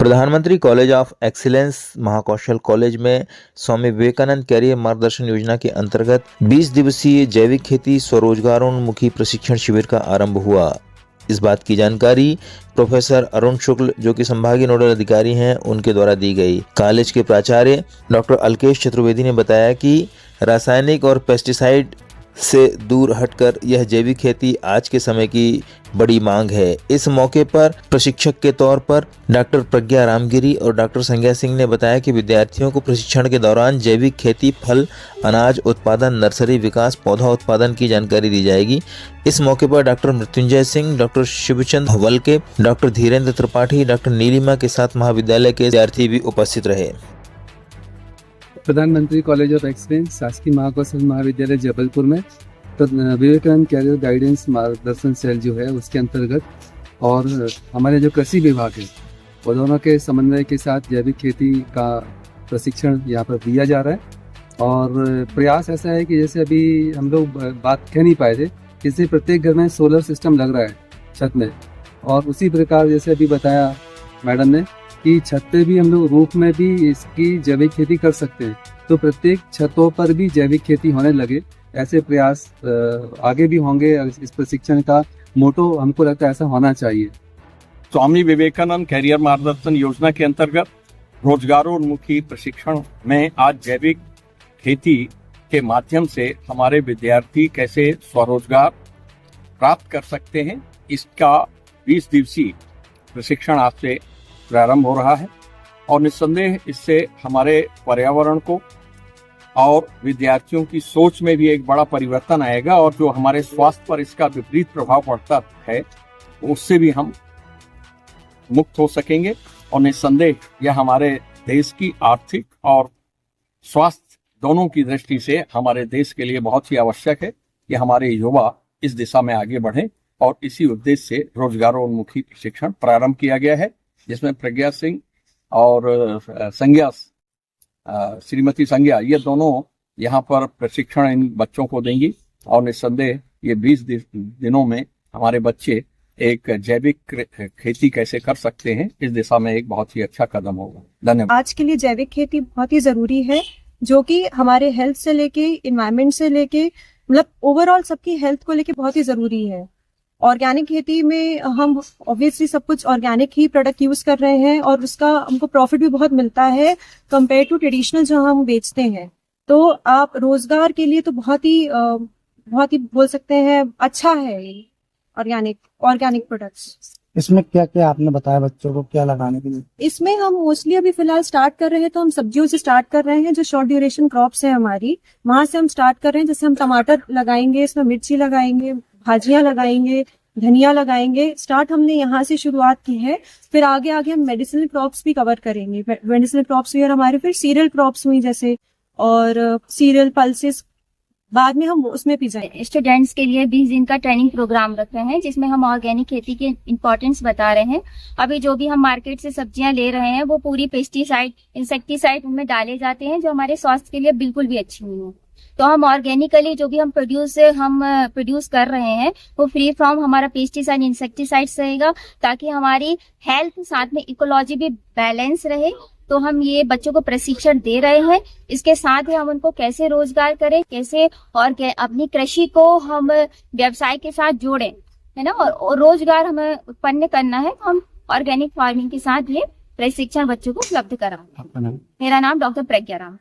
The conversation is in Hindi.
प्रधानमंत्री college of excellence Mahakaushal college में स्वामी विवेकानंद कैरियर मार्गदर्शन योजना के अंतर्गत 20 दिवसीय जैविक खेती स्वरोजगारोन्मुखी प्रशिक्षण शिविर का आरंभ हुआ। इस बात की जानकारी प्रोफेसर अरुण शुक्ल, जो कि संभागीय नोडल अधिकारी हैं, उनके द्वारा दी गई। कॉलेज के प्राचार्य डॉक्टर अल्केश चतुर्वेदी ने बताया कि रासायनिक और पेस्टिसाइड से दूर हटकर यह जैविक खेती आज के समय की बड़ी मांग है। इस मौके पर प्रशिक्षक के तौर पर डॉक्टर प्रज्ञा रामगिरी और डॉक्टर संज्ञा सिंह ने बताया कि विद्यार्थियों को प्रशिक्षण के दौरान जैविक खेती, फल, अनाज उत्पादन, नर्सरी विकास, पौधा उत्पादन की जानकारी दी जाएगी। इस मौके पर doctor Mrityunjay Singh, doctor Shivchand Walke, doctor Dhirendra Tripathi, doctor Neelima के साथ महाविद्यालय के विद्यार्थी भी उपस्थित रहे। प्रधानमंत्री कॉलेज ऑफ एक्सीलेंस शासकीय महाकौशल महाविद्यालय जबलपुर में विवेकानंद कैरियर गाइडेंस मार्गदर्शन सेल जो है उसके अंतर्गत और हमारे जो कृषि विभाग है वो दोनों के समन्वय के साथ जैविक खेती का प्रशिक्षण यहाँ पर दिया जा रहा है। और प्रयास ऐसा है कि जैसे अभी हम लोग बात कह नहीं पाए थे, जैसे प्रत्येक घर में सोलर सिस्टम लग रहा है छत में, और उसी प्रकार जैसे अभी बताया मैडम ने कि छत पे भी हम लोग रूफ में भी इसकी जैविक खेती कर सकते हैं, तो प्रत्येक छतों पर भी जैविक खेती होने लगे, ऐसे प्रयास आगे भी होंगे। इस प्रशिक्षण का मोटो हमको लगता है ऐसा होना चाहिए। स्वामी विवेकानंद कैरियर मार्गदर्शन योजना के अंतर्गत रोजगारोन्मुखी प्रशिक्षण में आज जैविक खेती के माध्यम से हमारे विद्यार्थी कैसे स्वरोजगार प्राप्त कर सकते हैं, इसका 20 दिवसीय प्रशिक्षण आज से प्रारंभ हो रहा है। और निस्संदेह इससे हमारे पर्यावरण को और विद्यार्थियों की सोच में भी एक बड़ा परिवर्तन आएगा, और जो हमारे स्वास्थ्य पर इसका विपरीत प्रभाव पड़ता है उससे भी हम मुक्त हो सकेंगे। और निस्संदेह यह हमारे देश की आर्थिक और स्वास्थ्य दोनों की दृष्टि से हमारे देश के लिए बहुत ही आवश्यक है कि हमारे युवा इस दिशा में आगे बढ़ें। और इसी उद्देश्य से रोजगारोन्मुखी प्रशिक्षण प्रारंभ किया गया है, जिसमें प्रज्ञा सिंह और संज्ञा श्रीमती संज्ञा ये दोनों यहाँ पर प्रशिक्षण इन बच्चों को देंगी। और निस्संदेह ये 20 दिनों में हमारे बच्चे एक जैविक खेती कैसे कर सकते हैं, इस दिशा में एक बहुत ही अच्छा कदम होगा। धन्यवाद। आज के लिए जैविक खेती बहुत ही जरूरी है, जो कि हमारे हेल्थ से लेके, इन्वायरमेंट से लेके, मतलब ओवरऑल सबकी हेल्थ को लेके बहुत ही जरूरी है। ऑर्गेनिक खेती में हम ऑब्वियसली सब कुछ ऑर्गेनिक ही प्रोडक्ट यूज कर रहे हैं और उसका हमको प्रॉफिट भी बहुत मिलता है कंपेयर टू ट्रेडिशनल जो हम बेचते हैं। तो आप रोजगार के लिए तो बहुत ही बोल सकते हैं अच्छा है ये ऑर्गेनिक प्रोडक्ट्स। इसमें क्या क्या आपने बताया बच्चों को क्या लगाने के लिए? इसमें हम मोस्टली अभी फिलहाल स्टार्ट कर रहे हैं, तो हम सब्जियों से स्टार्ट कर रहे हैं, जो शॉर्ट ड्यूरेशन क्रॉप्स है हमारी, वहां से हम स्टार्ट कर रहे हैं। जैसे हम टमाटर लगाएंगे, इसमें मिर्ची लगाएंगे, भाजियां लगाएंगे, धनिया लगाएंगे। स्टार्ट हमने यहाँ से शुरुआत की है। फिर आगे आगे हम मेडिसिनल क्रॉप्स भी कवर करेंगे। मेडिसिनल क्रॉप्स भी और हमारे फिर सीरियल क्रॉप्स हुई जैसे, और सीरियल पल्सेस बाद में हम उसमें भी जाएंगे। स्टूडेंट्स के लिए 20 दिन का ट्रेनिंग प्रोग्राम रखे हैं, जिसमें हम ऑर्गेनिक खेती के इम्पोर्टेंस बता रहे हैं। अभी जो भी हम मार्केट से सब्जियां ले रहे हैं वो पूरी पेस्टिसाइड, इंसेक्टिसाइड उनमें डाले जाते हैं, जो हमारे स्वास्थ्य के लिए बिल्कुल भी अच्छी नहीं है। तो हम ऑर्गेनिकली जो भी हम प्रोड्यूस कर रहे हैं वो फ्री फ्रॉम हमारा पेस्टिसाइड, इंसेक्टिसाइड्स रहेगा, ताकि हमारी हेल्थ साथ में इकोलॉजी भी बैलेंस रहे। तो हम ये बच्चों को प्रशिक्षण दे रहे हैं। इसके साथ ही हम उनको कैसे रोजगार करें, कैसे और अपनी कृषि को हम व्यवसाय के साथ जोड़ें, है ना, और रोजगार हमें उत्पन्न करना है। तो हम ऑर्गेनिक फार्मिंग के साथ ये प्रशिक्षण बच्चों को उपलब्ध कराएंगे। मेरा नाम डॉक्टर प्रज्ञा राम।